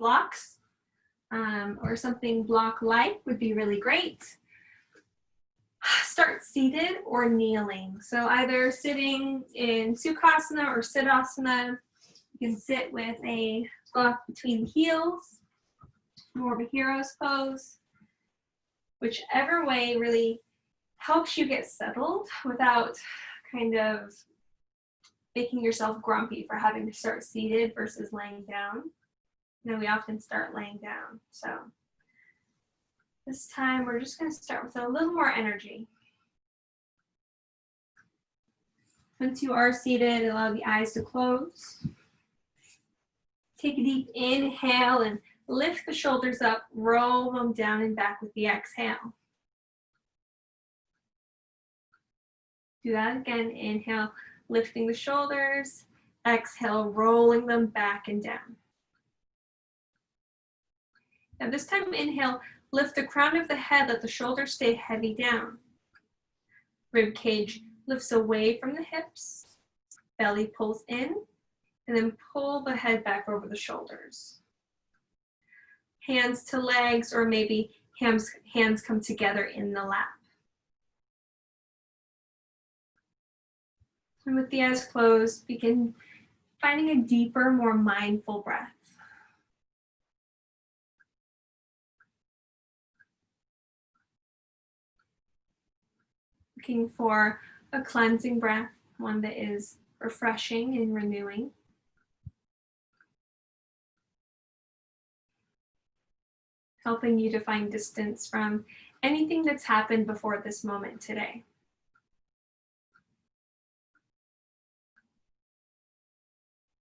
blocks or something block-like would be really great. Start seated or kneeling. So either sitting in Sukhasana or Siddhasana. You can sit with a block between the heels, more of a hero's pose. Whichever way really helps you get settled without kind of making yourself grumpy for having to start seated versus laying down. You know, we often start laying down. So this time we're just going to start with a little more energy. Once you are seated, allow the eyes to close. Take a deep inhale and lift the shoulders up, roll them down and back with the exhale. Do that again. Inhale, lifting the shoulders. Exhale, rolling them back and down. Now this time, inhale, lift the crown of the head, let the shoulders stay heavy down. Rib cage lifts away from the hips. Belly pulls in, and then pull the head back over the shoulders. Hands to legs, or maybe hands come together in the lap. And with the eyes closed, begin finding a deeper, more mindful breath. Looking for a cleansing breath, one that is refreshing and renewing. Helping you to find distance from anything that's happened before this moment today.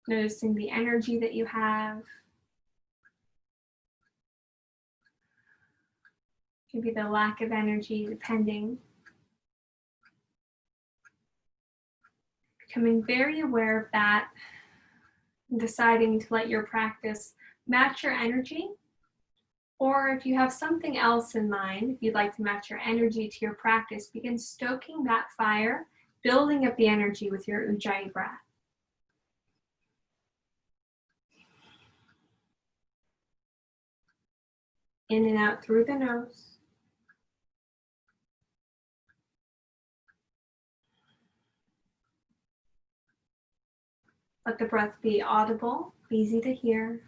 Noticing the energy that you have. Maybe the lack of energy, depending. Becoming very aware of that, and deciding to let your practice match your energy. Or if you have something else in mind, if you'd like to match your energy to your practice, begin stoking that fire, building up the energy with your Ujjayi breath. In and out through the nose. Let the breath be audible, easy to hear.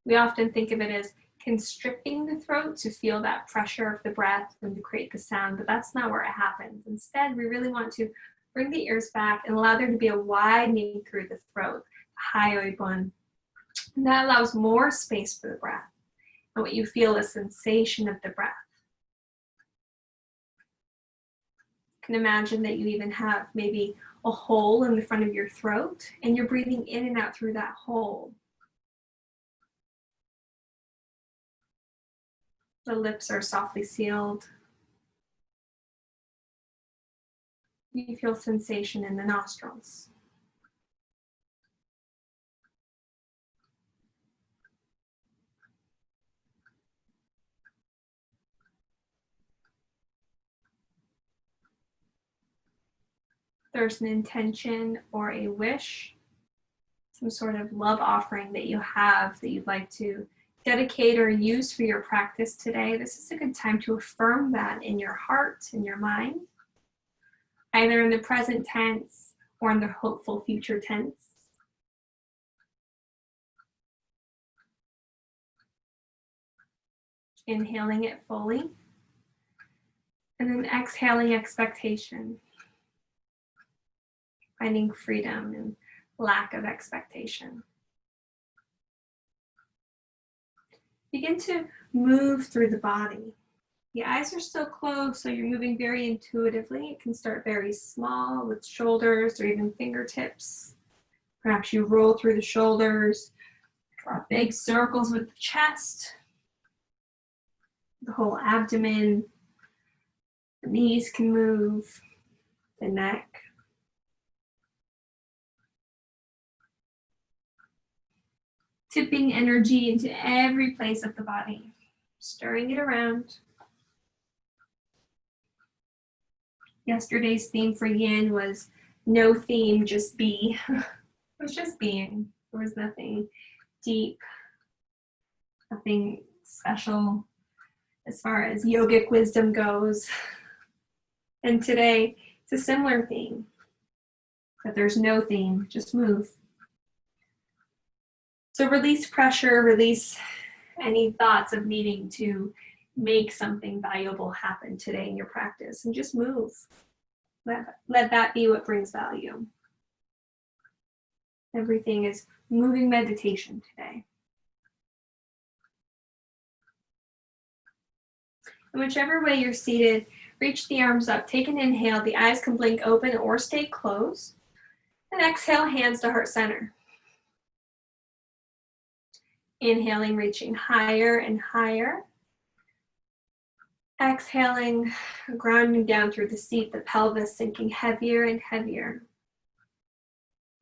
We often think of it as constricting the throat to feel that pressure of the breath and to create the sound, but that's not where it happens. Instead, we really want to bring the ears back and allow there to be a widening through the throat, hyoid one. And that allows more space for the breath. And what you feel is sensation of the breath. You can imagine that you even have maybe a hole in the front of your throat, and you're breathing in and out through that hole. The lips are softly sealed. You feel sensation in the nostrils. There's an intention or a wish, some sort of love offering that you have that you'd like to dedicate or use for your practice today. This is a good time to affirm that in your heart, in your mind, either in the present tense or in the hopeful future tense. Inhaling it fully, and then exhaling expectation. Finding freedom and lack of expectation. Begin to move through the body. The eyes are still closed, so you're moving very intuitively. It can start very small with shoulders or even fingertips. Perhaps you roll through the shoulders, draw big circles with the chest, the whole abdomen. The knees can move, the neck. Tipping energy into every place of the body, stirring it around. Yesterday's theme for yin was no theme, just be. It was just being. There was nothing deep Nothing special as far as yogic wisdom goes. And today, it's a similar theme, but there's no theme, just move. So release pressure, release any thoughts of needing to make something valuable happen today in your practice, and just move. Let that be what brings value. Everything is moving meditation today. And whichever way you're seated, reach the arms up, take an inhale, the eyes can blink open or stay closed. And exhale, hands to heart center. Inhaling, reaching higher and higher. Exhaling, grounding down through the seat, the pelvis sinking heavier and heavier.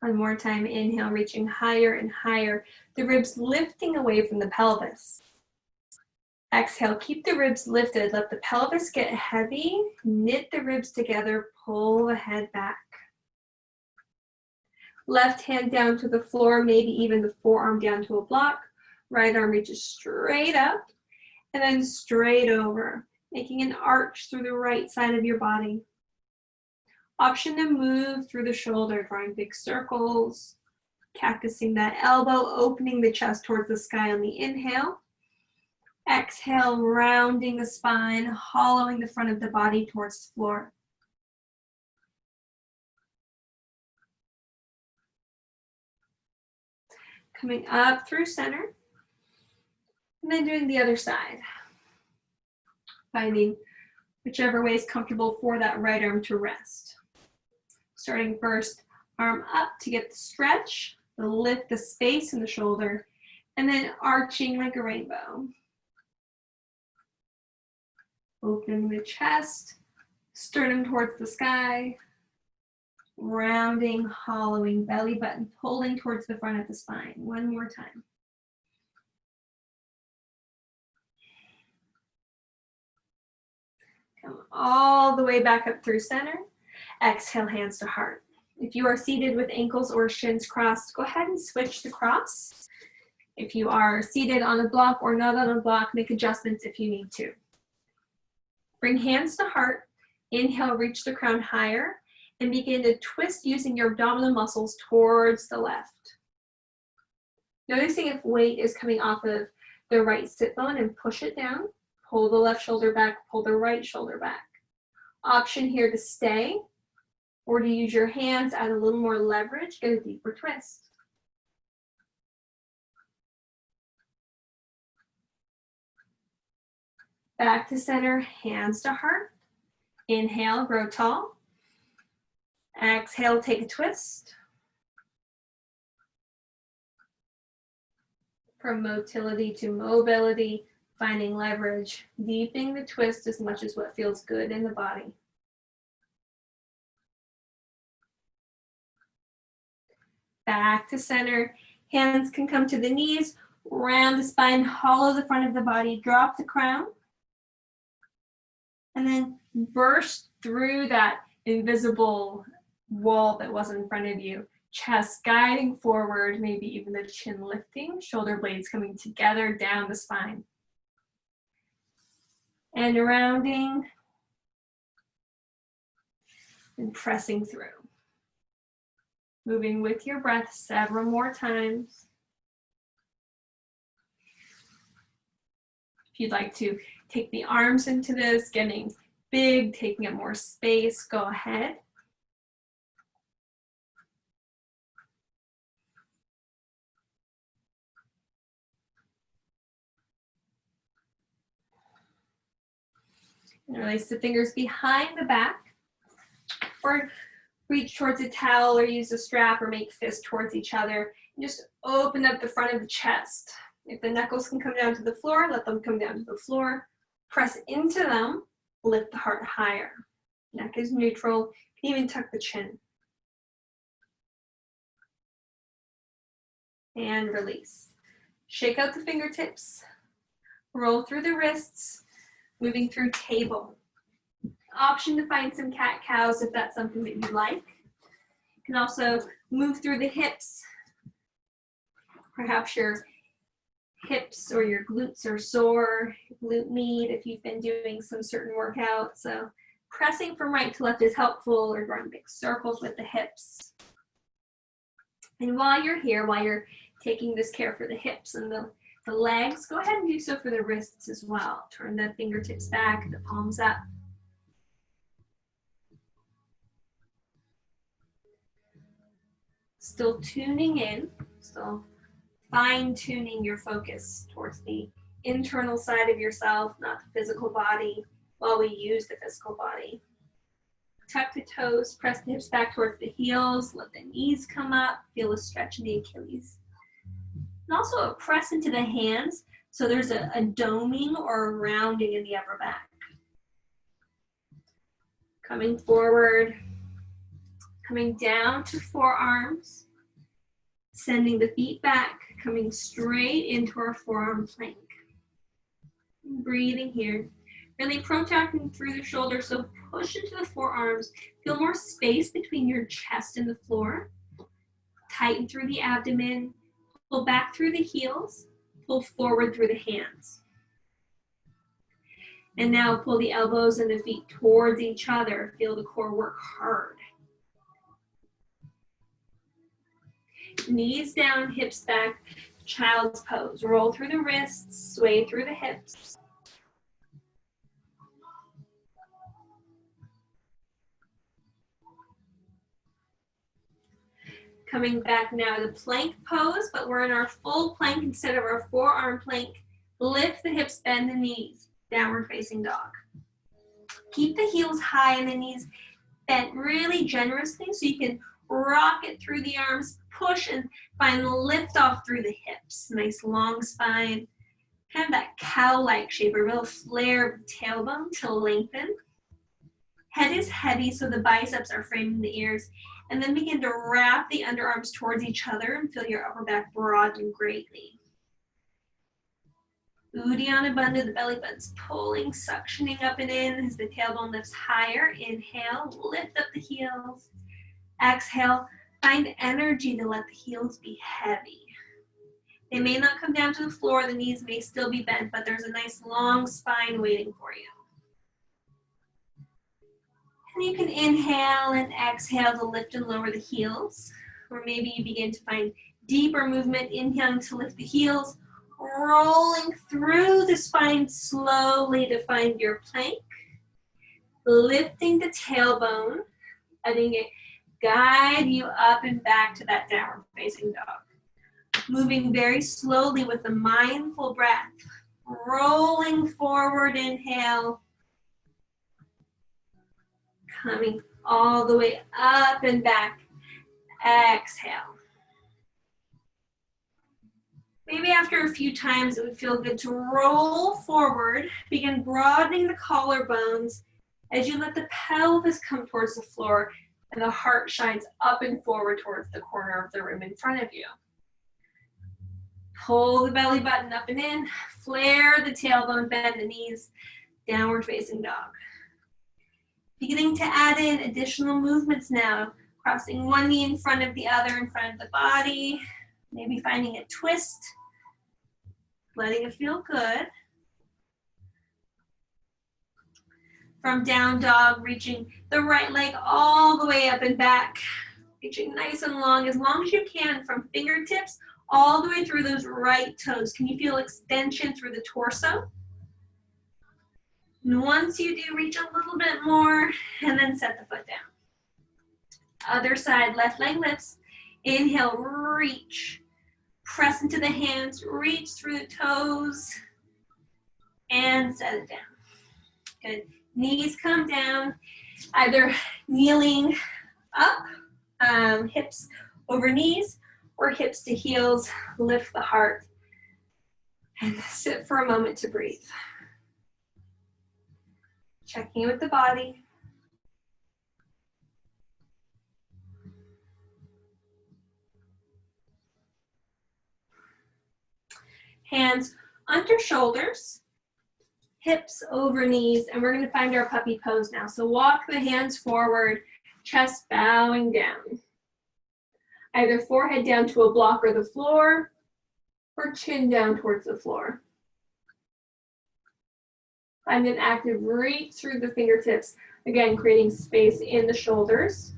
One more time, inhale, reaching higher and higher, the ribs lifting away from the pelvis. Exhale, keep the ribs lifted, let the pelvis get heavy, knit the ribs together, pull the head back. Left hand down to the floor, maybe even the forearm down to a block. Right arm reaches straight up and then straight over, making an arch through the right side of your body. Option to move through the shoulder, drawing big circles, cactusing that elbow, opening the chest towards the sky on the inhale. Exhale, rounding the spine, hollowing the front of the body towards the floor. Coming up through center, and then doing the other side. Finding whichever way is comfortable for that right arm to rest. Starting first, arm up to get the stretch, the lift, the space in the shoulder, and then arching like a rainbow. Opening the chest, sternum towards the sky, rounding, hollowing, belly button pulling towards the front of the spine. One more time. Come all the way back up through center. Exhale, hands to heart. If you are seated with ankles or shins crossed, go ahead and switch to cross. If you are seated on a block or not on a block, make adjustments if you need to. Bring hands to heart. Inhale, reach the crown higher and begin to twist using your abdominal muscles towards the left. Noticing if weight is coming off of the right sit bone and push it down. Pull the left shoulder back, pull the right shoulder back. Option here to stay or to use your hands, add a little more leverage, get a deeper twist. Back to center, hands to heart. Inhale, grow tall. Exhale, take a twist. From motility to mobility, finding leverage, deepening the twist as much as what feels good in the body. Back to center. Hands can come to the knees, round the spine, hollow the front of the body, drop the crown, and then burst through that invisible wall that was in front of you. Chest guiding forward, maybe even the chin lifting, shoulder blades coming together down the spine. And rounding and pressing through. Moving with your breath several more times. If you'd like to take the arms into this, getting big, taking up more space, go ahead. And release the fingers behind the back, or reach towards a towel or use a strap or make fists towards each other. And just open up the front of the chest. If the knuckles can come down to the floor, let them come down to the floor. Press into them, lift the heart higher. Neck is neutral, you can even tuck the chin. And release. Shake out the fingertips, roll through the wrists, moving through table. Option to find some cat-cows if that's something that you like. You can also move through the hips. Perhaps your hips or your glutes are sore, glute med if you've been doing some certain workout. So pressing from right to left is helpful, or drawing big circles with the hips. And while you're here, while you're taking this care for the hips and the legs, go ahead and do so for the wrists as well. Turn the fingertips back, the palms up. Still tuning in, still fine-tuning your focus towards the internal side of yourself, not the physical body, while we use the physical body. Tuck the toes, press the hips back towards the heels, let the knees come up, feel a stretch in the Achilles. And also a press into the hands, so there's a doming or a rounding in the upper back. Coming forward, coming down to forearms, sending the feet back, coming straight into our forearm plank. Breathing here, really protracting through the shoulders, so push into the forearms, feel more space between your chest and the floor. Tighten through the abdomen, pull back through the heels, pull forward through the hands. And now pull the elbows and the feet towards each other. Feel the core work hard. Knees down, hips back, child's pose. Roll through the wrists, sway through the hips. Coming back now to plank pose, but we're in our full plank instead of our forearm plank. Lift the hips, bend the knees, downward facing dog. Keep the heels high and the knees bent really generously so you can rock it through the arms, push and find lift off through the hips. Nice long spine, kind of that cow-like shape, a real flare of the tailbone to lengthen. Head is heavy, so the biceps are framing the ears. And then begin to wrap the underarms towards each other and feel your upper back broaden greatly. Uddiyana Bandha, the belly button's pulling, suctioning up and in as the tailbone lifts higher. Inhale, lift up the heels. Exhale, find energy to let the heels be heavy. They may not come down to the floor, the knees may still be bent, but there's a nice long spine waiting for you. And you can inhale and exhale to lift and lower the heels. Or maybe you begin to find deeper movement, inhaling to lift the heels, rolling through the spine slowly to find your plank. Lifting the tailbone, letting it guide you up and back to that downward facing dog. Moving very slowly with a mindful breath. Rolling forward, inhale. Coming all the way up and back. Exhale. Maybe after a few times it would feel good to roll forward. Begin broadening the collarbones as you let the pelvis come towards the floor and the heart shines up and forward towards the corner of the room in front of you. Pull the belly button up and in. Flare the tailbone, bend the knees. Downward facing dog. Beginning to add in additional movements now, crossing one knee in front of the other in front of the body, maybe finding a twist, letting it feel good. From down dog, reaching the right leg all the way up and back, reaching nice and long as you can from fingertips all the way through those right toes. Can you feel extension through the torso? And once you do, reach a little bit more and then set the foot down. Other side, left leg lifts. Inhale, reach. Press into the hands, reach through the toes, and set it down. Good. Knees come down, either kneeling up, hips over knees, or hips to heels. Lift the heart and sit for a moment to breathe. Checking in with the body. Hands under shoulders, hips over knees, and we're going to find our puppy pose now. So walk the hands forward, chest bowing down. Either forehead down to a block or the floor, or chin down towards the floor. Find an active reach through the fingertips, again, creating space in the shoulders.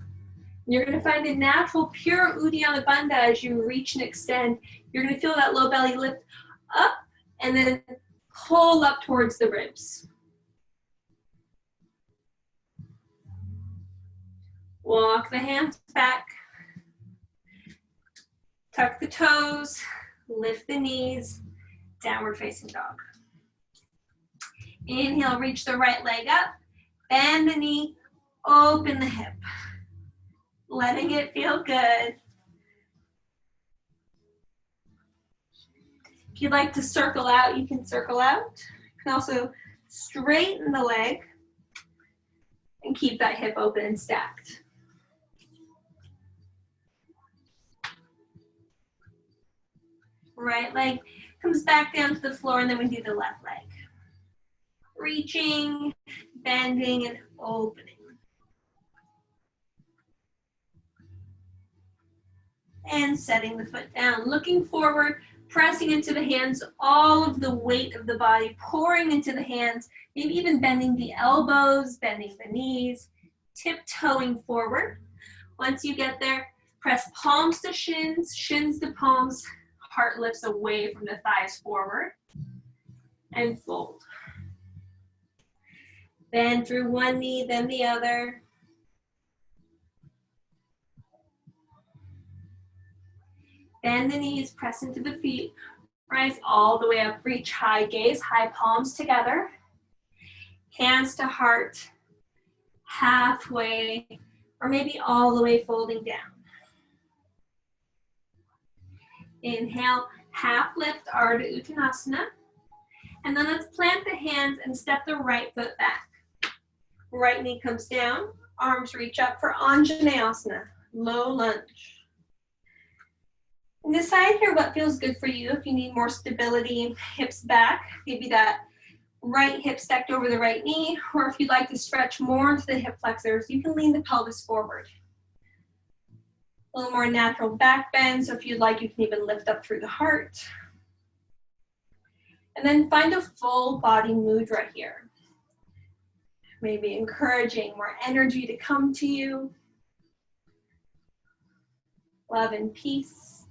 You're going to find a natural, pure Uddiyana Bandha as you reach and extend. You're going to feel that low belly lift up and then pull up towards the ribs. Walk the hands back. Tuck the toes, lift the knees, downward facing dog. Inhale, reach the right leg up, bend the knee, open the hip. Letting it feel good. If you'd like to circle out, you can circle out. You can also straighten the leg and keep that hip open and stacked. Right leg comes back down to the floor, and then we do the left leg. Reaching, bending, and opening. And setting the foot down, looking forward, pressing into the hands, all of the weight of the body pouring into the hands, maybe even bending the elbows, bending the knees, tiptoeing forward. Once you get there, press palms to shins, shins to palms, heart lifts away from the thighs forward, and fold. Bend through one knee, then the other. Bend the knees, press into the feet, rise all the way up, reach high gaze, high palms together. Hands to heart, halfway, or maybe all the way folding down. Inhale, half lift, Ardha Uttanasana. And then let's plant the hands and step the right foot back. Right knee comes down, arms reach up for Anjaneyasana, low lunge. And decide here what feels good for you. If you need more stability, hips back, maybe that right hip stacked over the right knee, or if you'd like to stretch more into the hip flexors, you can lean the pelvis forward. A little more natural back bend, so if you'd like, you can even lift up through the heart. And then find a full body mudra here. Maybe encouraging more energy to come to you. Love and peace.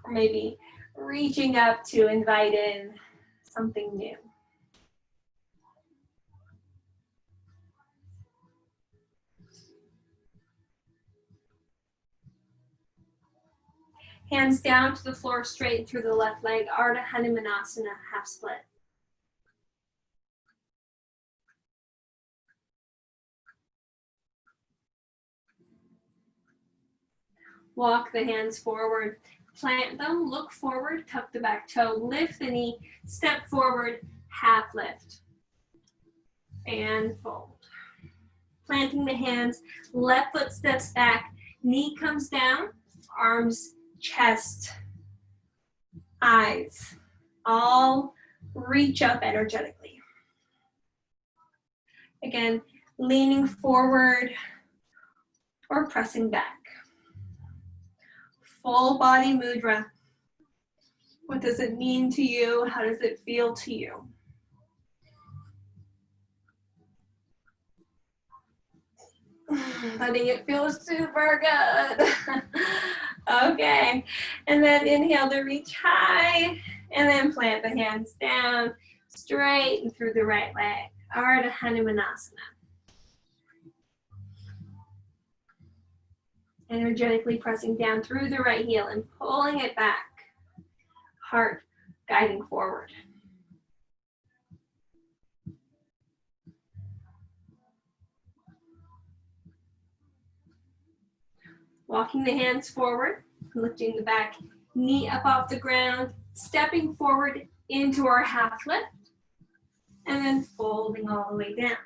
Or maybe reaching up to invite in something new. Hands down to the floor, straight through the left leg, Ardha Hanumanasana, half split. Walk the hands forward. Plant them, look forward, tuck the back toe, lift the knee, step forward, half lift, and fold. Planting the hands, left foot steps back, knee comes down, arms, chest, eyes, all reach up energetically. Again, leaning forward or pressing back. Full body mudra. What does it mean to you? How does it feel to you? Letting it feel super good. Okay, and then inhale to reach high, and then plant the hands down, straighten through the right leg, Ardha Hanumanasana. Energetically pressing down through the right heel and pulling it back. Heart guiding forward. Walking the hands forward, lifting the back knee up off the ground, stepping forward into our half lift, and then folding all the way down.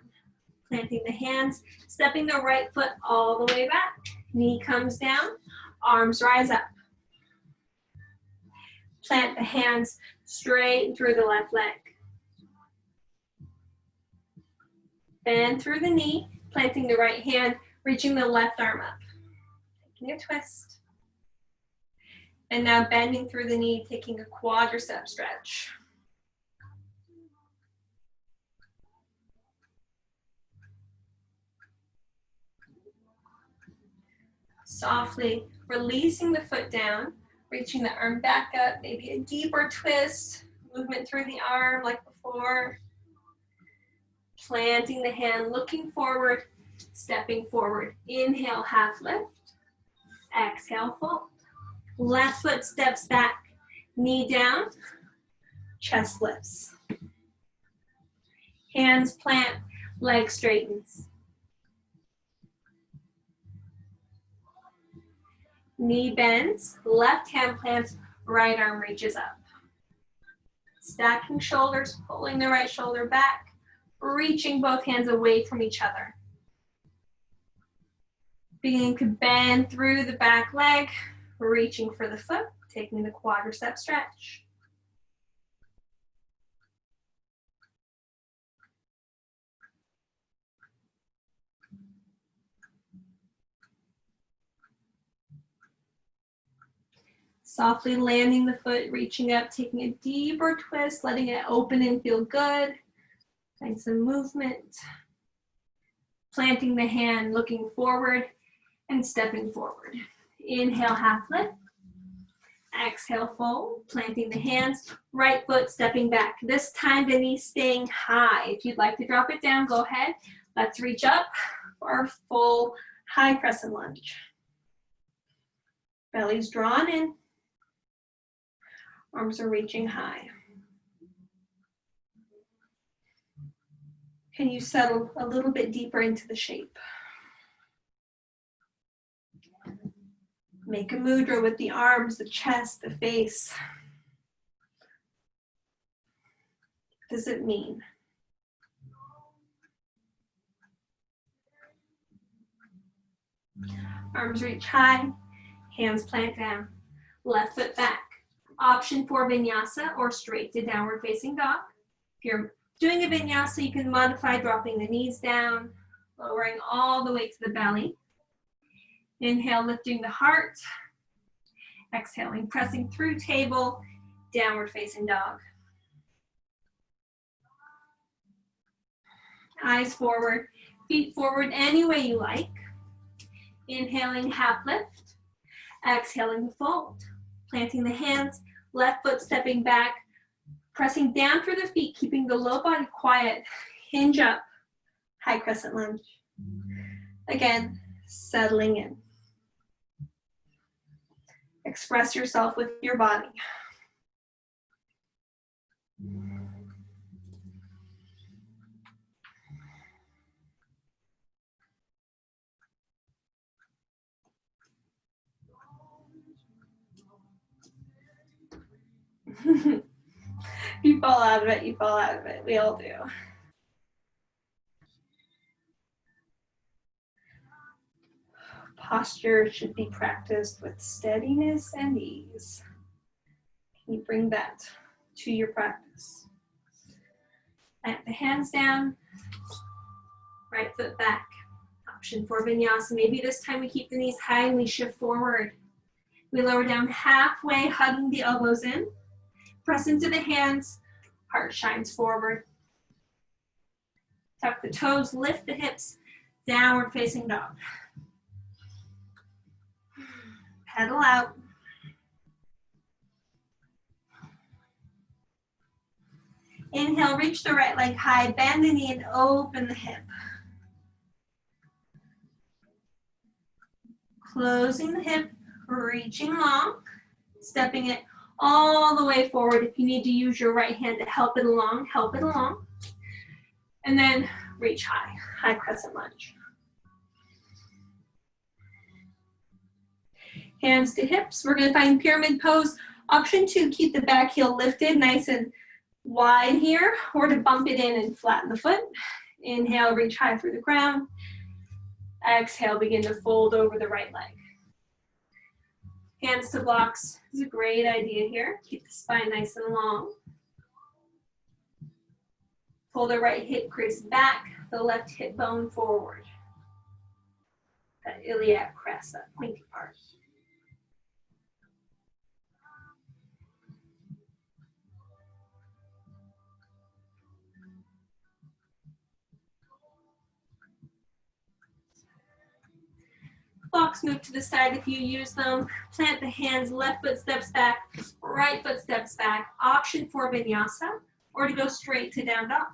Planting the hands, stepping the right foot all the way back. Knee comes down, arms rise up. Plant the hands straight through the left leg. Bend through the knee, planting the right hand, reaching the left arm up. Taking a twist. And now bending through the knee, taking a quadricep stretch. Softly releasing the foot down, reaching the arm back up, maybe a deeper twist, movement through the arm like before. Planting the hand, looking forward, stepping forward. Inhale, half lift. Exhale, fold. Left foot steps back, knee down, chest lifts. Hands plant, leg straightens. Knee bends, left hand plants, right arm reaches up. Stacking shoulders, pulling the right shoulder back, reaching both hands away from each other. Beginning to bend through the back leg, reaching for the foot, taking the quadricep stretch. Softly landing the foot, reaching up, taking a deeper twist, letting it open and feel good. Find some movement. Planting the hand, looking forward and stepping forward. Inhale, half lift. Exhale, fold. Planting the hands, right foot stepping back. This time the knee staying high. If you'd like to drop it down, go ahead. Let's reach up for our full high crescent lunge. Belly's drawn in. Arms are reaching high. Can you settle a little bit deeper into the shape? Make a mudra with the arms, the chest, the face. What does it mean? Arms reach high, hands plant down, left foot back. Option for vinyasa or straight to downward facing dog. If you're doing a vinyasa, you can modify dropping the knees down, lowering all the way to the belly. Inhale, lifting the heart. Exhaling, pressing through table, downward facing dog. Eyes forward, feet forward any way you like. Inhaling, half lift. Exhaling, fold. Planting the hands, left foot stepping back, pressing down through the feet, keeping the low body quiet. Hinge up, high crescent lunge. Again, settling in. Express yourself with your body. You fall out of it, you fall out of it. We all do. Posture should be practiced with steadiness and ease. Can you bring that to your practice? Plant the hands down, right foot back. Option for vinyasa. Maybe this time we keep the knees high and we shift forward. We lower down halfway, hugging the elbows in. Press into the hands, heart shines forward. Tuck the toes, lift the hips, downward facing dog. Pedal out. Inhale, reach the right leg high, bend the knee and open the hip. Closing the hip, reaching long, stepping it all the way forward. If you need to use your right hand to help it along, help it along. And then reach high, high crescent lunge. Hands to hips. We're going to find pyramid pose. Option 2, keep the back heel lifted nice and wide here, or to bump it in and flatten the foot. Inhale, reach high through the ground. Exhale, begin to fold over the right leg. Hands to blocks is a great idea here. Keep the spine nice and long. Pull the right hip crease back, the left hip bone forward. That iliac crest, that pointy part. blocks move to the side if you use them. Plant the hands, left foot steps back, right foot steps back. Option for vinyasa or to go straight to down dog.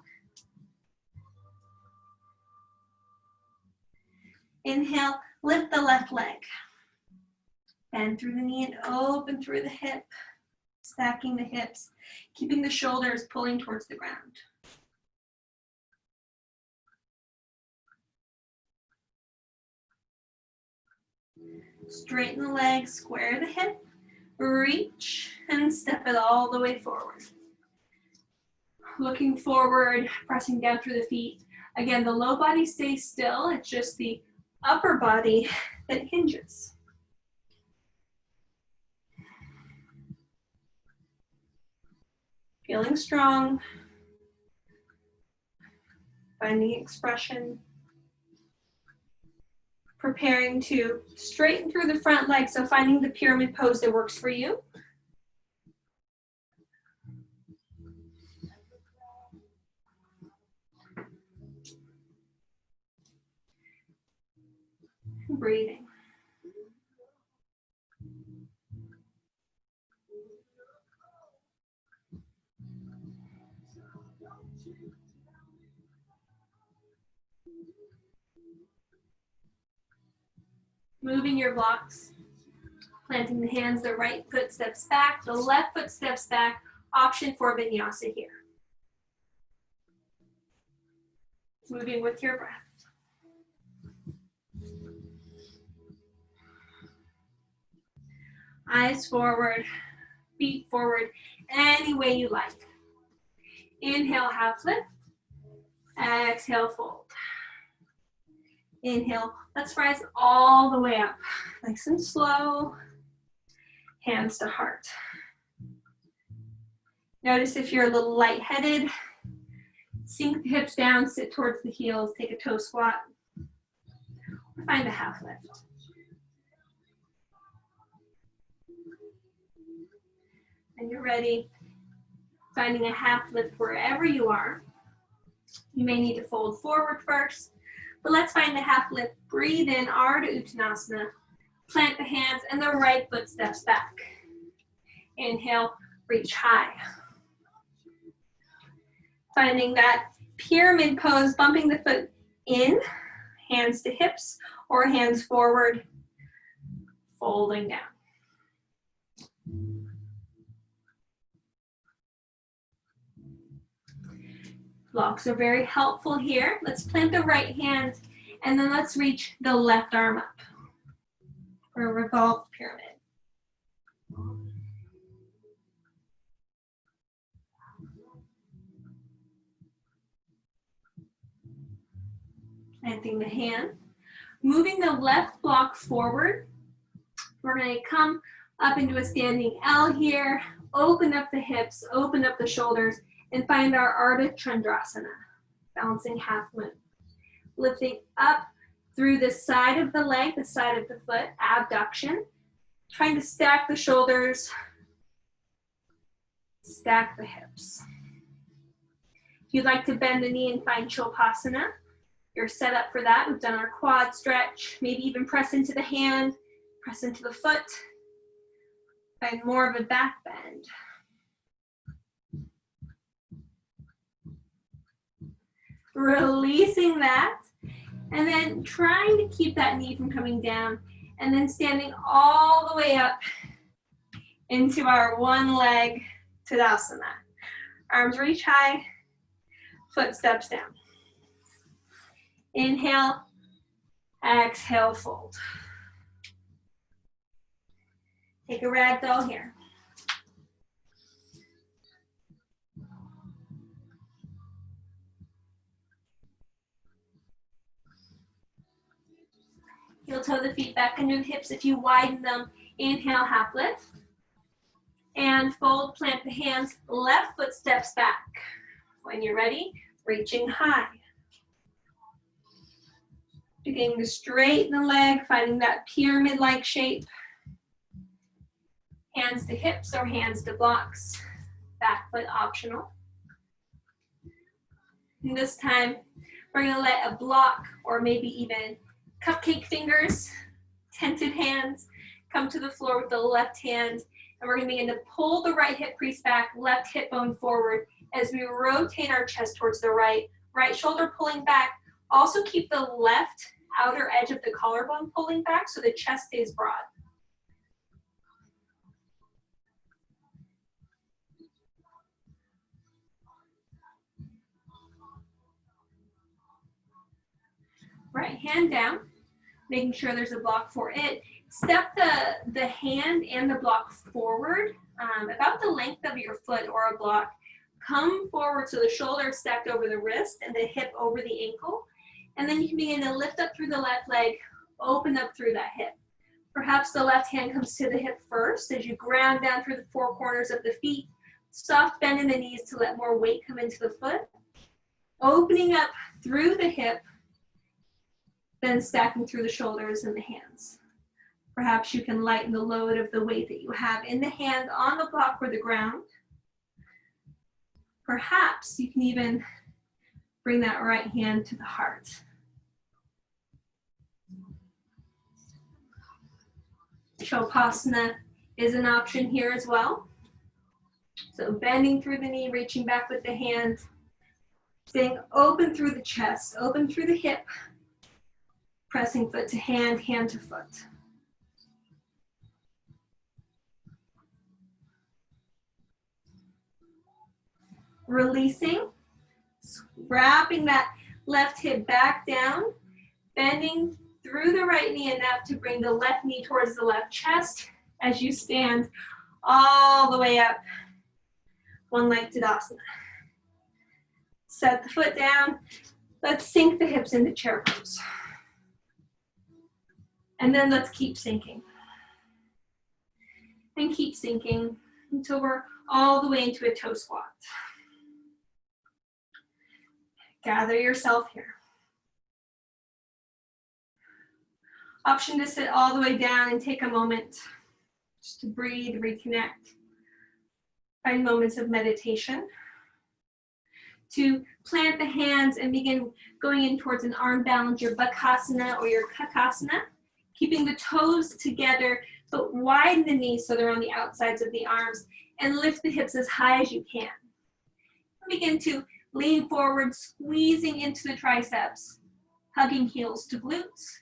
Inhale, lift the left leg. Bend through the knee and open through the hip. Stacking the hips, keeping the shoulders pulling towards the ground. Straighten the legs, square the hip, reach and step it all the way forward. Looking forward, pressing down through the feet. Again, the low body stays still, it's just the upper body that hinges. Feeling strong, finding expression. Preparing to straighten through the front leg, so finding the pyramid pose that works for you. Breathing. Moving your blocks, planting the hands, the right foot steps back, the left foot steps back, option for vinyasa here. Moving with your breath. Eyes forward, feet forward, any way you like. Inhale, half lift, exhale, fold. Inhale, let's rise all the way up. Nice and slow, hands to heart. Notice if you're a little lightheaded, sink the hips down, sit towards the heels, take a toe squat, or find a half lift. And you're ready, finding a half lift wherever you are. You may need to fold forward first, but let's find the half lift. Breathe in, Ardha Uttanasana. Plant the hands and the right foot steps back. Inhale, reach high. Finding that pyramid pose, bumping the foot in, hands to hips or hands forward, folding down. Blocks are very helpful here. Let's plant the right hand and then let's reach the left arm up for a revolved pyramid. Planting the hand, moving the left block forward. We're going to come up into a standing L here, open up the hips, open up the shoulders, and find our Ardha Chandrasana, balancing half moon. Lifting up through the side of the leg, the side of the foot, abduction. Trying to stack the shoulders, stack the hips. If you'd like to bend the knee and find Shavasana, you're set up for that. We've done our quad stretch, maybe even press into the hand, press into the foot. Find more of a back bend. Releasing that, and then trying to keep that knee from coming down, and then standing all the way up into our one leg Tadasana. Arms reach high, foot steps down. Inhale, exhale, fold. Take a ragdoll here. Heel toe the feet back into the hips. If you widen them, inhale, half lift. And fold, plant the hands, left foot steps back. When you're ready, reaching high. Beginning to straighten the leg, finding that pyramid-like shape. Hands to hips or hands to blocks. Back foot optional. And this time, we're gonna let a block or maybe even cupcake fingers tented hands. Come to the floor with the left hand, and we're going to begin to pull the right hip crease back, left hip bone forward as we rotate our chest towards the right. Right shoulder pulling back. Also keep the left outer edge of the collarbone pulling back so the chest stays broad. Right hand down, making sure there's a block for it. Step the hand and the block forward, about the length of your foot or a block. Come forward so the shoulder is stacked over the wrist and the hip over the ankle. And then you can begin to lift up through the left leg, open up through that hip. Perhaps the left hand comes to the hip first as you ground down through the four corners of the feet. Soft bend in the knees to let more weight come into the foot. Opening up through the hip, then stacking through the shoulders and the hands. Perhaps you can lighten the load of the weight that you have in the hand on the block or the ground. Perhaps you can even bring that right hand to the heart. Shavasana is an option here as well. So bending through the knee, reaching back with the hand, staying open through the chest, open through the hip, pressing foot to hand, hand to foot. Releasing, wrapping that left hip back down, bending through the right knee enough to bring the left knee towards the left chest as you stand all the way up, one-legged Tadasana. Set the foot down. Let's sink the hips into chair pose. And then let's keep sinking. And keep sinking until we're all the way into a toe squat. Gather yourself here. Option to sit all the way down and take a moment just to breathe, reconnect. Find moments of meditation. To plant the hands and begin going in towards an arm balance, your bakasana or your kakasana. Keeping the toes together, but widen the knees so they're on the outsides of the arms, and lift the hips as high as you can. Begin to lean forward, squeezing into the triceps, hugging heels to glutes.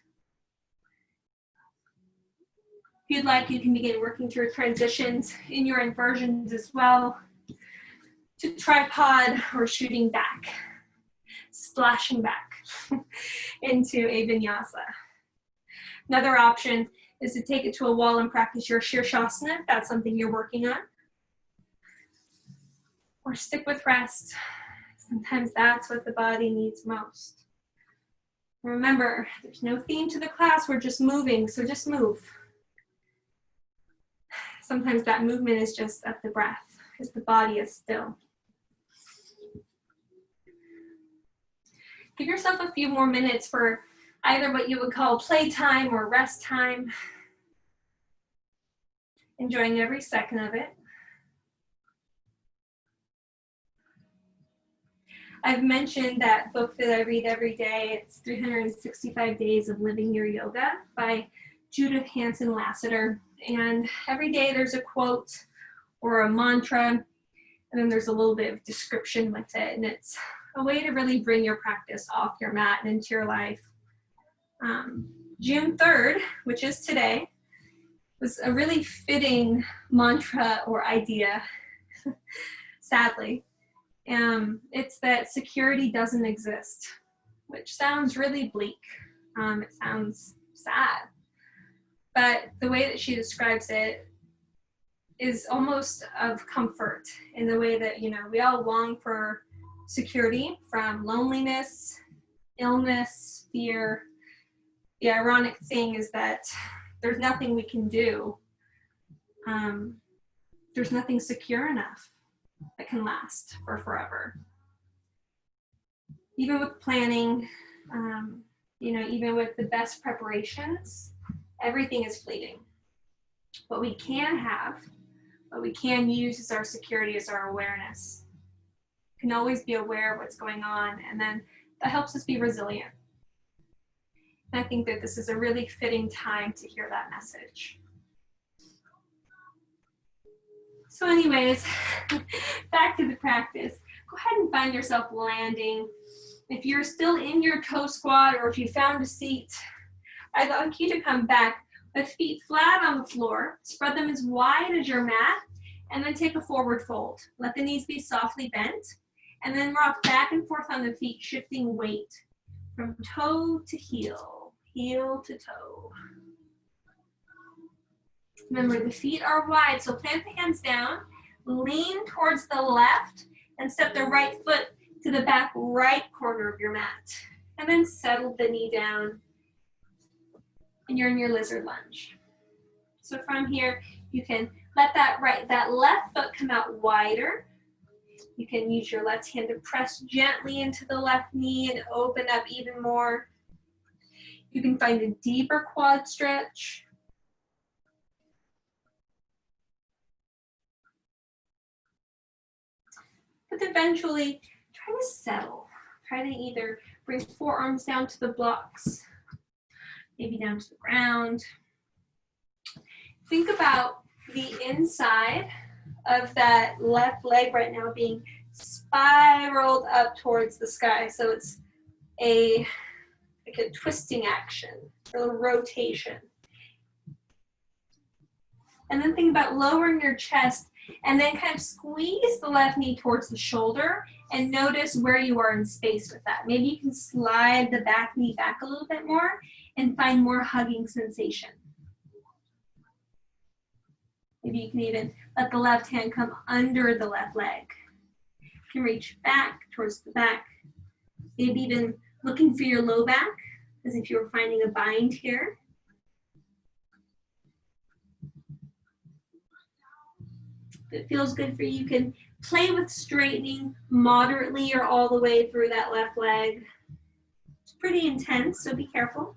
If you'd like, you can begin working through transitions in your inversions as well, to tripod or shooting back, splashing back into a vinyasa. Another option is to take it to a wall and practice your Shirshasana if that's something you're working on. Or stick with rest. Sometimes that's what the body needs most. Remember, there's no theme to the class, we're just moving, so just move. Sometimes that movement is just of the breath, as the body is still. Give yourself a few more minutes for either what you would call playtime or rest time. Enjoying every second of it. I've mentioned that book that I read every day. It's 365 Days of Living Your Yoga by Judith Hanson Lassiter. And every day there's a quote or a mantra, and then there's a little bit of description with it. And it's a way to really bring your practice off your mat and into your life. June 3rd, which is today, was a really fitting mantra or idea, sadly. It's that security doesn't exist, which sounds really bleak. It sounds sad. But the way that she describes it is almost of comfort in the way that, we all long for security from loneliness, illness, fear. The ironic thing is that there's nothing we can do. There's nothing secure enough that can last for forever. Even with planning, even with the best preparations, everything is fleeting. What we can have, what we can use as our security is our awareness. We can always be aware of what's going on, and then that helps us be resilient. I think that this is a really fitting time to hear that message. So anyways, back to the practice. Go ahead and find yourself landing. If you're still in your toe squat or if you found a seat, I'd like you to come back with feet flat on the floor. Spread them as wide as your mat, and then take a forward fold. Let the knees be softly bent, and then rock back and forth on the feet, shifting weight from toe to heel, heel to toe. Remember, the feet are wide, so plant the hands down, lean towards the left, and step the right foot to the back right corner of your mat. And then settle the knee down, and you're in your lizard lunge. So from here, you can let that left foot come out wider. You can use your left hand to press gently into the left knee and open up even more. You can find a deeper quad stretch. But eventually, try to settle. Try to either bring forearms down to the blocks, maybe down to the ground. Think about the inside of that left leg right now being spiraled up towards the sky. So it's like a twisting action, a rotation. And then think about lowering your chest and then kind of squeeze the left knee towards the shoulder and notice where you are in space with that. Maybe you can slide the back knee back a little bit more and find more hugging sensation. Maybe you can even let the left hand come under the left leg. You can reach back towards the back. Maybe even looking for your low back as if you were finding a bind here. If it feels good for you, you can play with straightening moderately or all the way through that left leg. It's pretty intense, so be careful.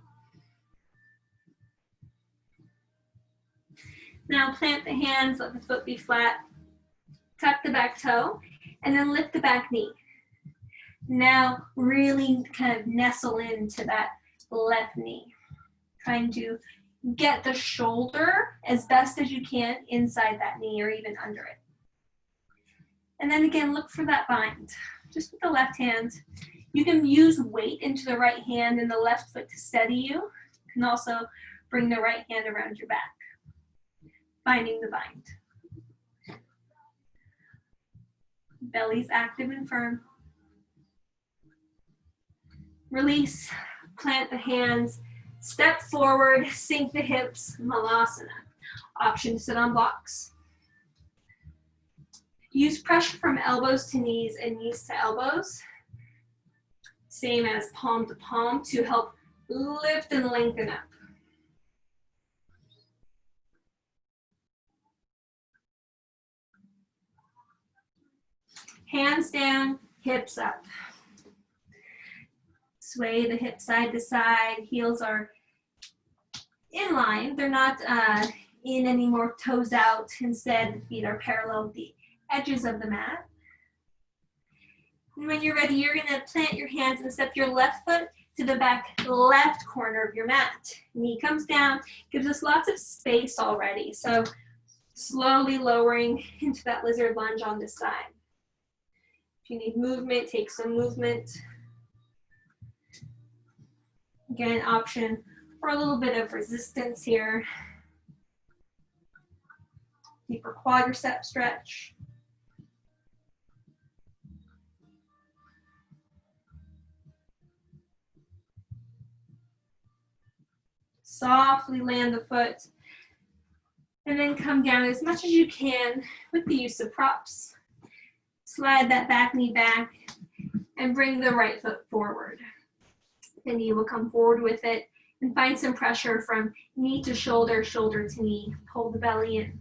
Now plant the hands, let the foot be flat, tuck the back toe, and then lift the back knee. Now really kind of nestle into that left knee, trying to get the shoulder as best as you can inside that knee or even under it. And then again, look for that bind, just with the left hand. You can use weight into the right hand and the left foot to steady you. You can also bring the right hand around your back, finding the bind. Belly's active and firm. Release, plant the hands, step forward, sink the hips, malasana. Option to sit on blocks. Use pressure from elbows to knees and knees to elbows. Same as palm to palm to help lift and lengthen up. Hands down, hips up. Sway the hips side to side. Heels are in line. They're not in anymore, toes out. Instead, the feet are parallel with the edges of the mat. And when you're ready, you're gonna plant your hands and step your left foot to the back left corner of your mat. Knee comes down, gives us lots of space already. So slowly lowering into that lizard lunge on this side. If you need movement, take some movement. Again, option for a little bit of resistance here. Deeper quadricep stretch. Softly land the foot and then come down as much as you can with the use of props. Slide that back knee back and bring the right foot forward. The knee will come forward with it and find some pressure from knee to shoulder, shoulder to knee. Pull the belly in.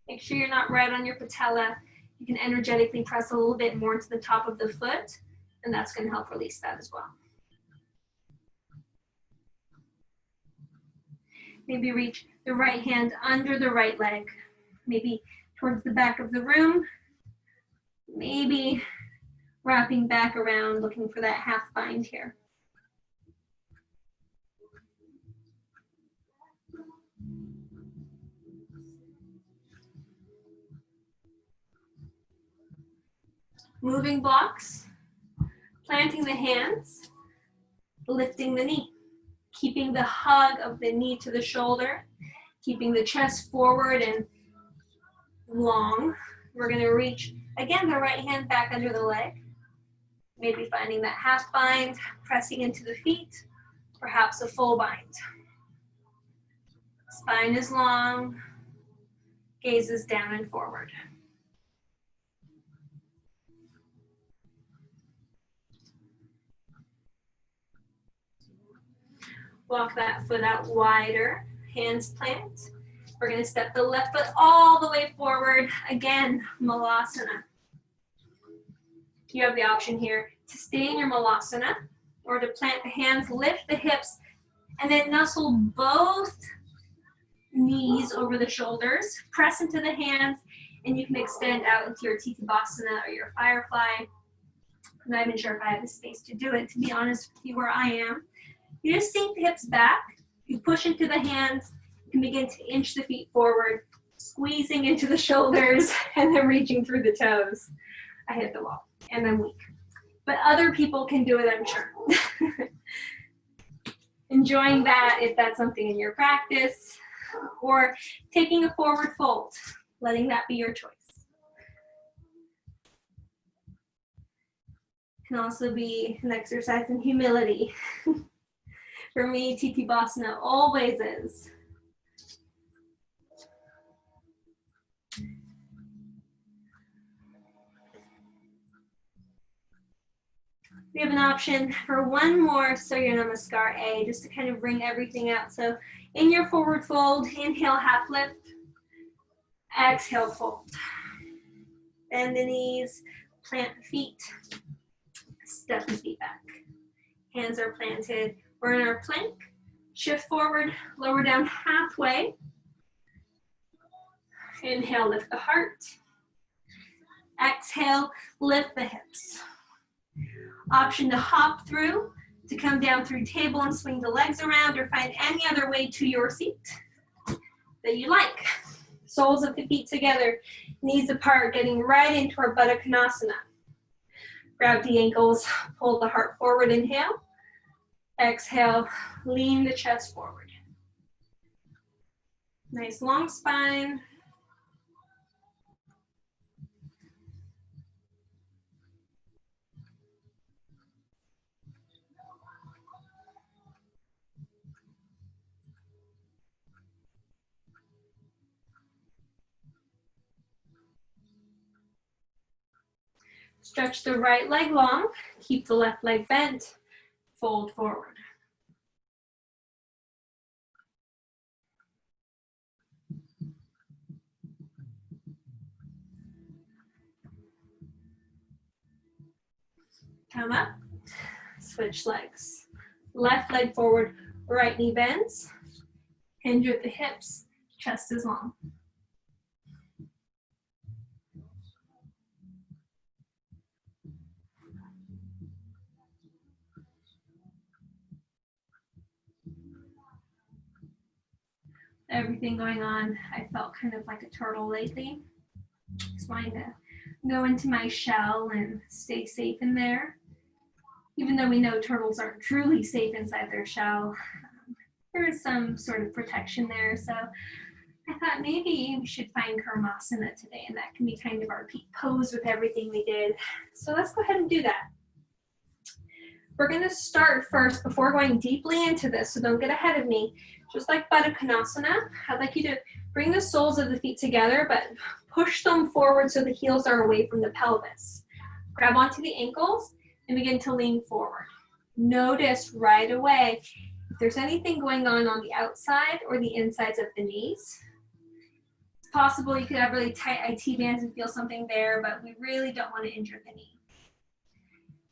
Make sure you're not right on your patella. You can energetically press a little bit more into the top of the foot, and that's going to help release that as well. Maybe reach the right hand under the right leg, maybe towards the back of the room, maybe wrapping back around, looking for that half bind here. Moving blocks, planting the hands, lifting the knee, keeping the hug of the knee to the shoulder, keeping the chest forward and long. We're going to reach, again, the right hand back under the leg. Maybe finding that half bind, pressing into the feet, perhaps a full bind. Spine is long, gaze is down and forward. Walk that foot out wider, hands plant. We're going to step the left foot all the way forward. Again, malasana. You have the option here to stay in your malasana or to plant the hands, lift the hips, and then nestle both knees over the shoulders. Press into the hands, and you can extend out into your titabasana or your firefly. I'm not even sure if I have the space to do it, to be honest with you, where I am. You just sink the hips back, you push into the hands, you can begin to inch the feet forward, squeezing into the shoulders, and then reaching through the toes. I hit the wall, and I'm weak. But other people can do it, I'm sure. Enjoying that if that's something in your practice, or taking a forward fold, letting that be your choice. Can also be an exercise in humility. For me, titabasana always is. We have an option for one more Surya Namaskar A, just to kind of bring everything out. So in your forward fold, inhale, half lift. Exhale, fold. Bend the knees, plant the feet, step the feet back. Hands are planted. We're in our plank. Shift forward, lower down halfway. Inhale, lift the heart. Exhale, lift the hips. Option to hop through, to come down through table and swing the legs around, or find any other way to your seat that you like. Soles of the feet together, knees apart, getting right into our Baddha Konasana. Grab the ankles, pull the heart forward, inhale. Exhale, lean the chest forward. Nice long spine. Stretch the right leg long, keep the left leg bent, fold forward. Come up, switch legs. Left leg forward, right knee bends, hinge at the hips, chest is long. Everything going on, I felt kind of like a turtle lately. Just wanting to go into my shell and stay safe in there. Even though we know turtles aren't truly safe inside their shell, there is some sort of protection there. So I thought maybe we should find kurmasana today, and that can be kind of our peak pose with everything we did. So let's go ahead and do that. We're going to start first before going deeply into this, so don't get ahead of me. Just like Baddha Konasana, I'd like you to bring the soles of the feet together, but push them forward so the heels are away from the pelvis. Grab onto the ankles and begin to lean forward. Notice right away if there's anything going on the outside or the insides of the knees. It's possible you could have really tight IT bands and feel something there, but we really don't want to injure the knee.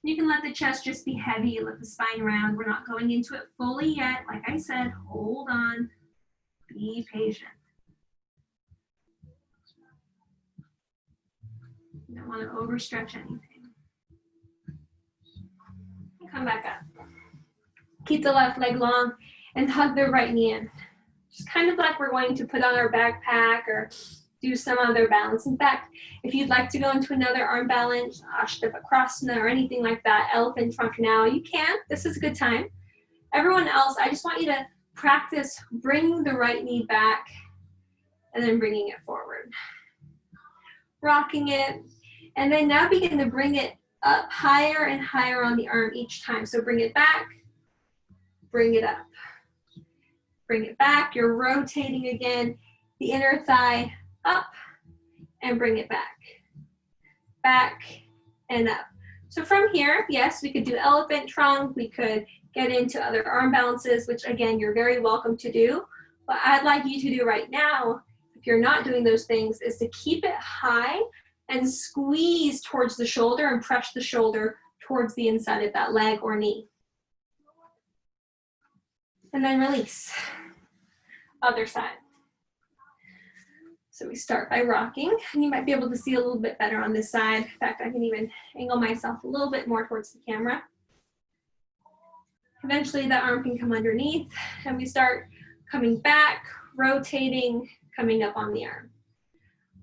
You can let the chest just be heavy, let the spine round. We're not going into it fully yet. Like I said, hold on, be patient. You don't want to overstretch anything. Come back up. Keep the left leg long and hug the right knee in. Just kind of like we're going to put on our backpack or do some other balance. In fact, if you'd like to go into another arm balance, Ashtavakrasana or anything like that, elephant trunk now, you can. This is a good time. Everyone else, I just want you to practice bringing the right knee back and then bringing it forward. Rocking it, and then now begin to bring it up higher and higher on the arm each time. So bring it back, bring it up. Bring it back, you're rotating again, the inner thigh up, and bring it back. Back and up. So from here, yes, we could do elephant trunk, we could get into other arm balances, which again, you're very welcome to do. What I'd like you to do right now, if you're not doing those things, is to keep it high and squeeze towards the shoulder and press the shoulder towards the inside of that leg or knee. And then release. Other side. So we start by rocking, and you might be able to see a little bit better on this side. In fact, I can even angle myself a little bit more towards the camera. Eventually the arm can come underneath, and we start coming back, rotating, coming up on the arm.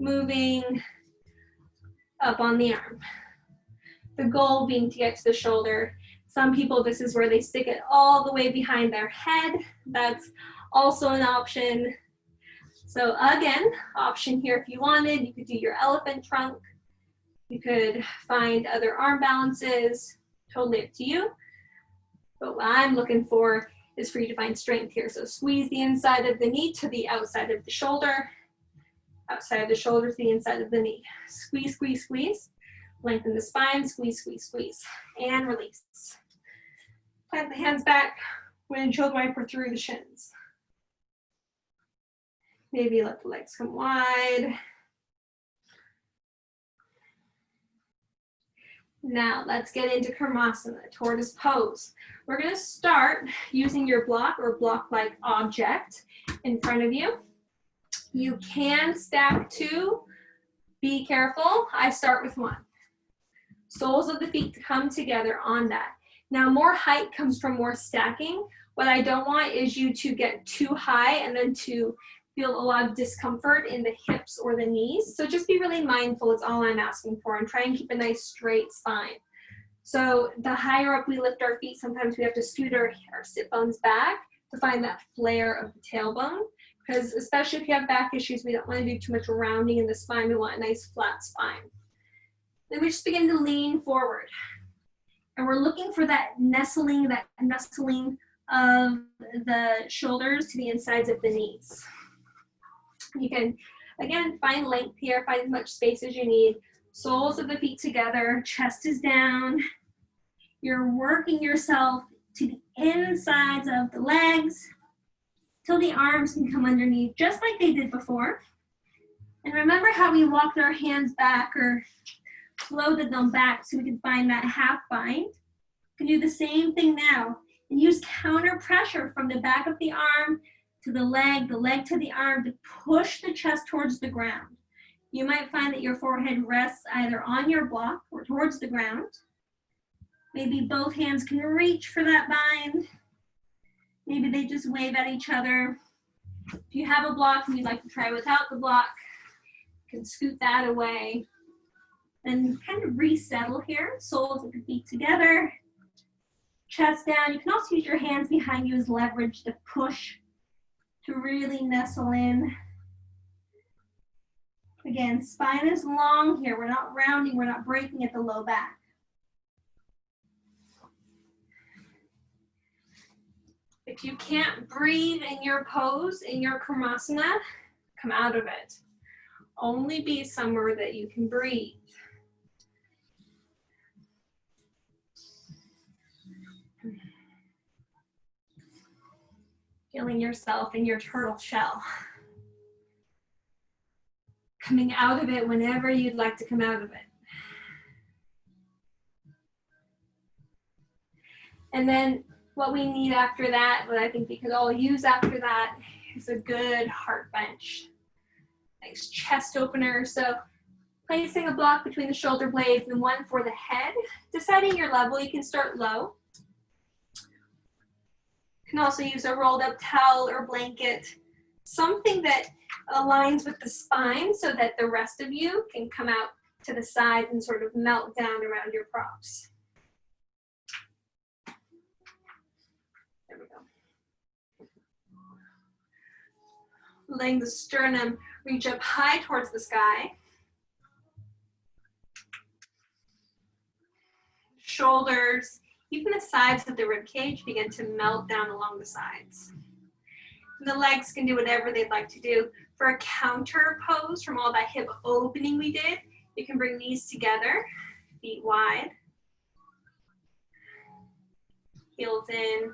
Moving up on the arm. The goal being to get to the shoulder. Some people, this is where they stick it all the way behind their head. That's also an option. So again, option here if you wanted, you could do your elephant trunk. You could find other arm balances, totally up to you. But what I'm looking for is for you to find strength here. So squeeze the inside of the knee to the outside of the shoulder. Outside of the shoulder to the inside of the knee. Squeeze, squeeze, squeeze. Lengthen the spine, squeeze, squeeze, squeeze. And release. Plant the hands back, windshield wiper through the shins. Maybe let the legs come wide. Now let's get into kurmasana, tortoise pose. We're gonna start using your block or block-like object in front of you. You can stack two. Be careful, I start with one. Soles of the feet to come together on that. Now more height comes from more stacking. What I don't want is you to get too high and then to feel a lot of discomfort in the hips or the knees. So just be really mindful, it's all I'm asking for, and try and keep a nice straight spine. So the higher up we lift our feet, sometimes we have to scoot our sit bones back to find that flare of the tailbone, because especially if you have back issues, we don't want to do too much rounding in the spine, we want a nice flat spine. Then we just begin to lean forward. And we're looking for that nestling of the shoulders to the insides of the knees. You can, again, find length here, find as much space as you need. Soles of the feet together, chest is down. You're working yourself to the insides of the legs till the arms can come underneath, just like they did before. And remember how we walked our hands back or floated them back so we could find that half bind? You can do the same thing now and use counter pressure from the back of the arm to the leg to the arm to push the chest towards the ground. You might find that your forehead rests either on your block or towards the ground. Maybe both hands can reach for that bind. Maybe they just wave at each other. If you have a block and you'd like to try without the block, you can scoot that away. Then kind of resettle here, soles of the feet together, chest down. You can also use your hands behind you as leverage to push, to really nestle in. Again, spine is long here. We're not rounding, we're not breaking at the low back. If you can't breathe in your pose, in your kurmasana, come out of it. Only be somewhere that you can breathe. Feeling yourself in your turtle shell. Coming out of it whenever you'd like to come out of it. And then what we need after that, what I think we could all use after that, is a good heart bench. Nice chest opener. So placing a block between the shoulder blades and one for the head. Deciding your level, you can start low. You can also use a rolled up towel or blanket something that aligns with the spine so that the rest of you can come out to the side and sort of melt down around your props. There we go. Letting the sternum reach up high towards the sky. Shoulders, even the sides of the rib cage begin to melt down along the sides. And the legs can do whatever they'd like to do. For a counter pose from all that hip opening we did, you can bring knees together, feet wide, heels in,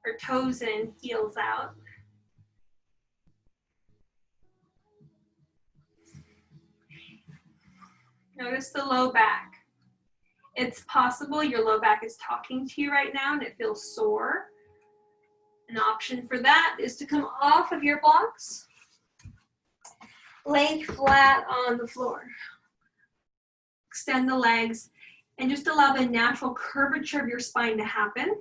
or toes in, heels out. Notice the low back. It's possible your low back is talking to you right now and it feels sore. An option for that is to come off of your blocks, lay flat on the floor. Extend the legs and just allow the natural curvature of your spine to happen.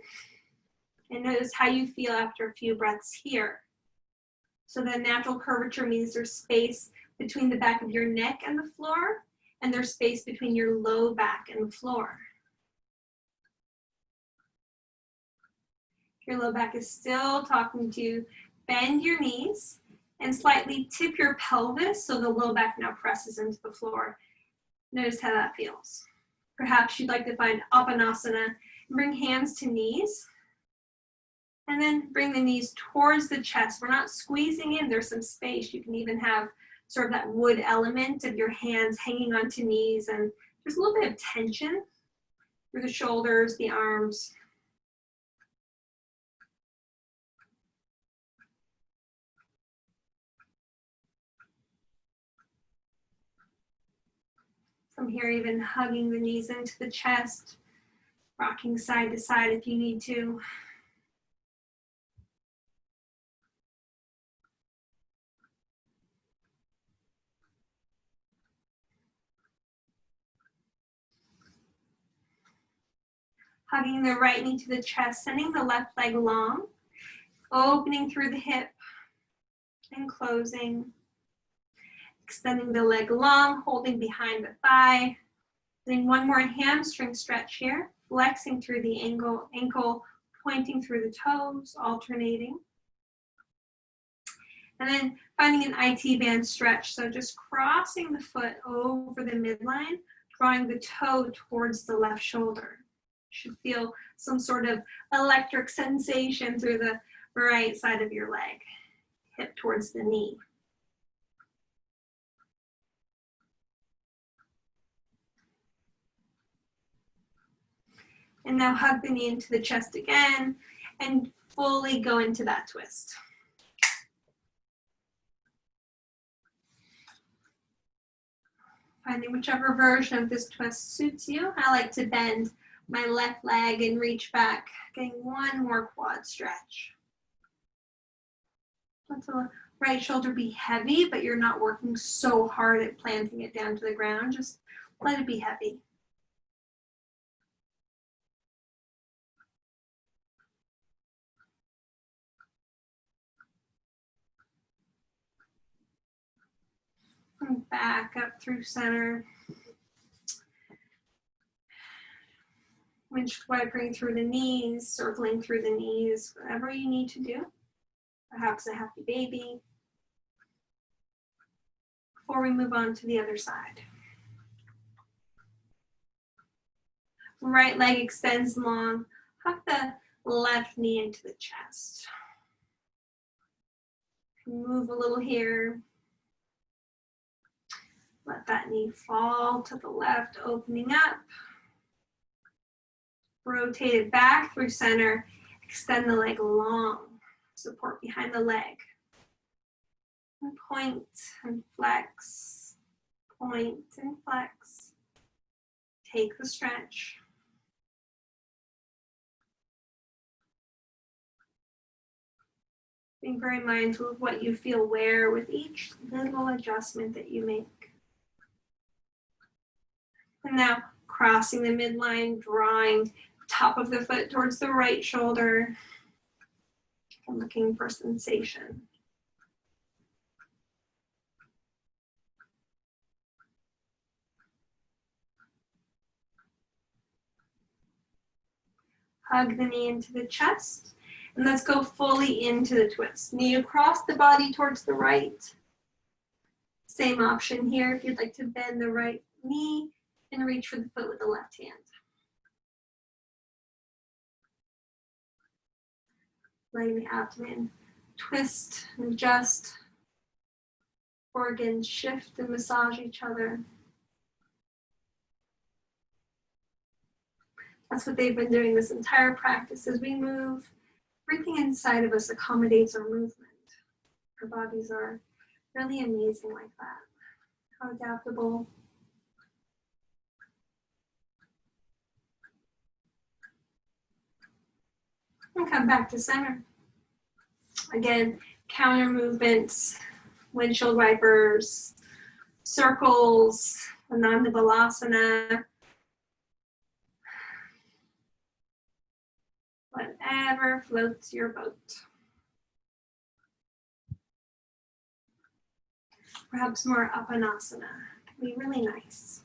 And notice how you feel after a few breaths here. So the natural curvature means there's space between the back of your neck and the floor, and there's space between your low back and the floor. Your low back is still talking to you. Bend your knees and slightly tip your pelvis so the low back now presses into the floor. Notice how that feels. Perhaps you'd like to find Apanasana and bring hands to knees. And then bring the knees towards the chest. We're not squeezing in, there's some space. You can even have sort of that wood element of your hands hanging onto knees, and there's a little bit of tension through the shoulders, the arms. From here, even hugging the knees into the chest, rocking side to side if you need to. Hugging the right knee to the chest, sending the left leg long, opening through the hip and closing. Extending the leg long, holding behind the thigh. Then one more hamstring stretch here, flexing through the ankle, pointing through the toes, alternating. And then finding an IT band stretch, so just crossing the foot over the midline, drawing the toe towards the left shoulder. Should feel some sort of electric sensation through the right side of your leg, hip towards the knee. And now hug the knee into the chest again and fully go into that twist. Finding whichever version of this twist suits you. I like to bend my left leg and reach back, getting one more quad stretch. Let the right shoulder be heavy, but you're not working so hard at planting it down to the ground. Just let it be heavy. And back up through center. Windshield through the knees, circling through the knees, whatever you need to do. Perhaps a happy baby. Before we move on to the other side. Right leg extends long. Hug the left knee into the chest. Move a little here. Let that knee fall to the left, opening up. Rotate it back through center. Extend the leg long. Support behind the leg. And point and flex. Point and flex. Take the stretch. Being very mindful of what you feel where with each little adjustment that you make. And now crossing the midline, drawing top of the foot towards the right shoulder. And looking for sensation. Hug the knee into the chest. And let's go fully into the twist. Knee across the body towards the right. Same option here if you'd like to bend the right knee and reach for the foot with the left hand. Letting the abdomen twist and adjust. Organs shift and massage each other. That's what they've been doing this entire practice. As we move, everything inside of us accommodates our movement. Our bodies are really amazing like that. How adaptable. And come back to center. Again, counter movements, windshield wipers, circles, Ananda Balasana. Whatever floats your boat. Perhaps more Apanasana. Can be really nice.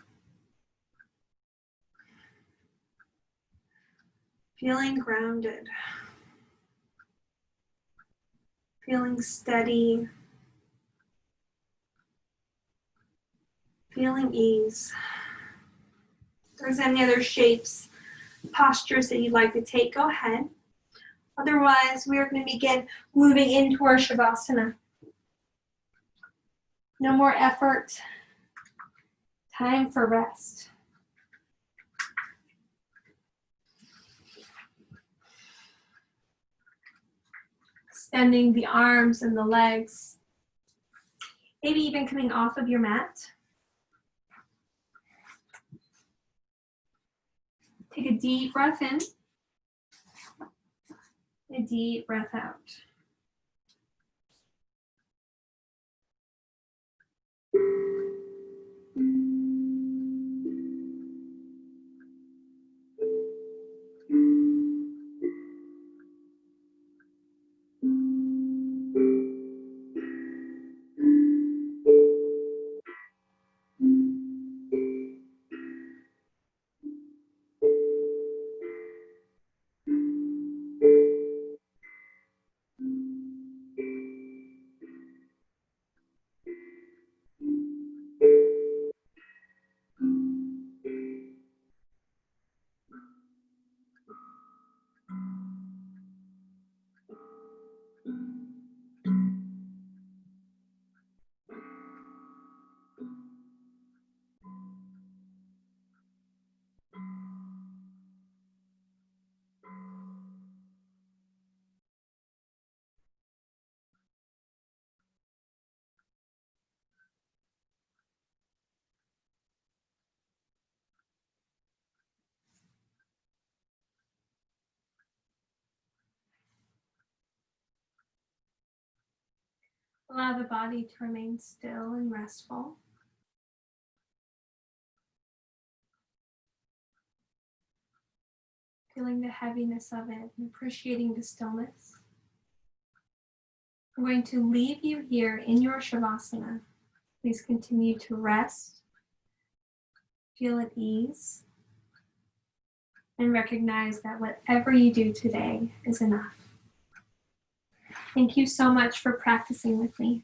Feeling grounded. Feeling steady. Feeling ease. If there's any other shapes, postures that you'd like to take, go ahead. Otherwise, we're going to begin moving into our Shavasana. No more effort. Time for rest. Extending the arms and the legs. Maybe even coming off of your mat. Take a deep breath in. A deep breath out. Allow the body to remain still and restful. Feeling the heaviness of it and appreciating the stillness. I'm going to leave you here in your Shavasana. Please continue to rest, feel at ease, and recognize that whatever you do today is enough. Thank you so much for practicing with me.